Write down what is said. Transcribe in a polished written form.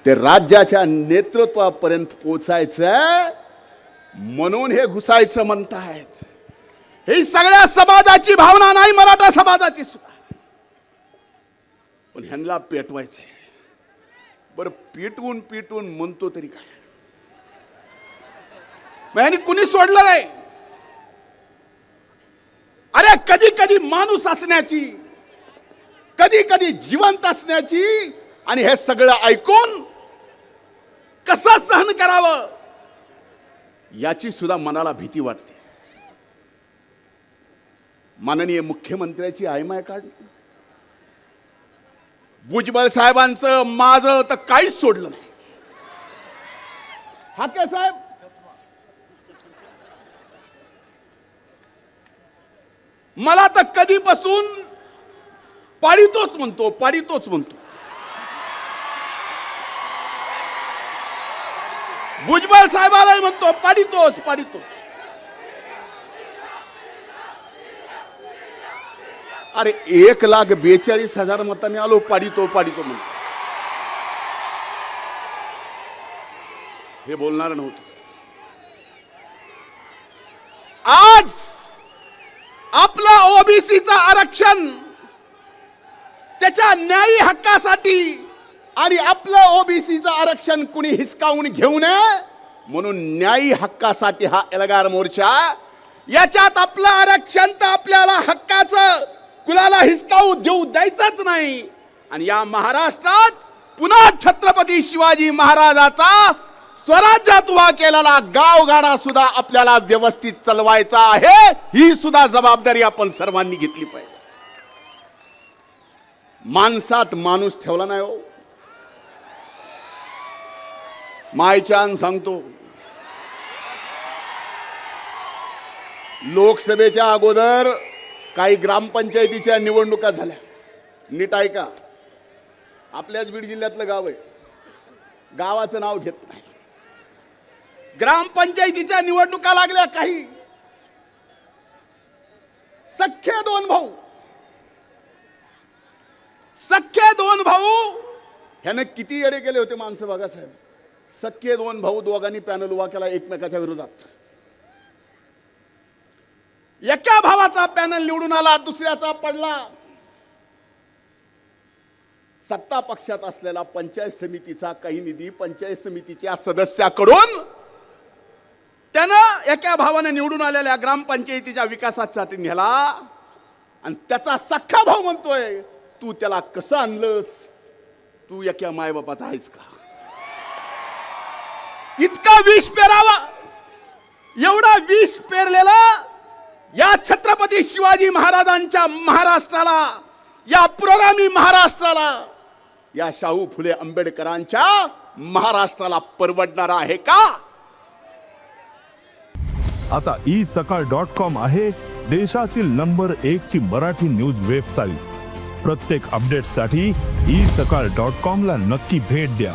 ते राज्याच्या नेतृत्वापर्यंत पोचायचं म्हणून हे घुसायचं म्हणतायत। ही सगळ्या समाजाची भावना नाही, मराठा समाजाची सुद्धा, पण ह्यांना पेटवायचंय। बरं पेटवून पेटवून म्हणतो तरी काय, म्हणजे कुणी सोडलं नाही। अरे कधी कधी माणूस असण्याची, कधी कधी जिवंत असण्याची, आणि हे सगळं ऐकून कसं सहन करावं याची सुद्धा मनाला भीती वाटते। माननीय मुख्यमंत्र्याची आयमाय काढली, भुजबळ साहेबांचं माझं तर काहीच सोडलं नाही। हाके साहेब, मला तर कधीपासून पाडितोच म्हणतो, पाडितोच म्हणतो। भुजबळ साहेबाला म्हणतो पाडितोच पाडितोच। अरे 1,42,000 मतांनी आलो, पाडितो पाडितो म्हणतो। हे बोलणार नव्हतं। आज आपला ओबीसीचा आरक्षण त्याच्या न्यायी हक्कासाठी, आणि आपलं ओबीसीचं आरक्षण कुणी हिसकावून घेऊ नये म्हणून न्यायी हक्कासाठी हा एल्गार मोर्चा। याच्यात आपलं आरक्षण तर आपल्याला हक्काचं कुणाला हिसकावू देऊ द्यायचंच नाही। आणि या महाराष्ट्रात पुन्हा छत्रपती शिवाजी महाराजाचा स्वराज्यात उभा केलेला गावगाडा सुद्धा आपल्याला व्यवस्थित चालवायचा आहे। ही सुद्धा जबाबदारी आपण सर्वांनी घेतली पाहिजे। माणसात माणूस ठेवला नाही हो। मायचान सांगतो, लोकसभेच्या अगोदर काही ग्रामपंचायतीच्या निवडणुका झाल्या। नीट ऐका, आपल्याच बीड जिल्ह्यातलं गाव आहे, गावाचं नाव घेत नाही। ग्रामपंचायतीच्या निवडणुका लागल्या, काही सख्खे दोन भाऊ, सख्खे दोन भाऊ, ह्याने किती येडे केले होते माणसं बघा साहेब। सख्खे दोन भाऊ, दोघांनी पॅनल उभा केला एकमेकाच्या विरोधात। एका भावाचा पॅनल निवडून आला, दुसऱ्याचा पडला। सत्ता पक्षात असलेला पंचायत समितीचा काही निधी पंचायत समितीच्या सदस्याकडून त्यानं एका भावाने निवडून आलेल्या ग्रामपंचायतीच्या विकासासाठी नेला, आणि त्याचा सख्खा भाऊ म्हणतोय तू त्याला कसं आणलंस, तू एका मायबापाचा आहेस का? इतका विष पेरावा, एवढा विष पेरलेला या छत्रपती शिवाजी महाराजांच्या महाराष्ट्राला, या पुरोगामी महाराष्ट्राला, या शाहू फुले आंबेडकरांच्या महाराष्ट्राला परवडणार आहे का? आता isakal.com आहे देशातील नंबर 1 ची मराठी न्यूज वेबसाईट। प्रत्येक अपडेटसाठी isakal.com ला नक्की भेट द्या।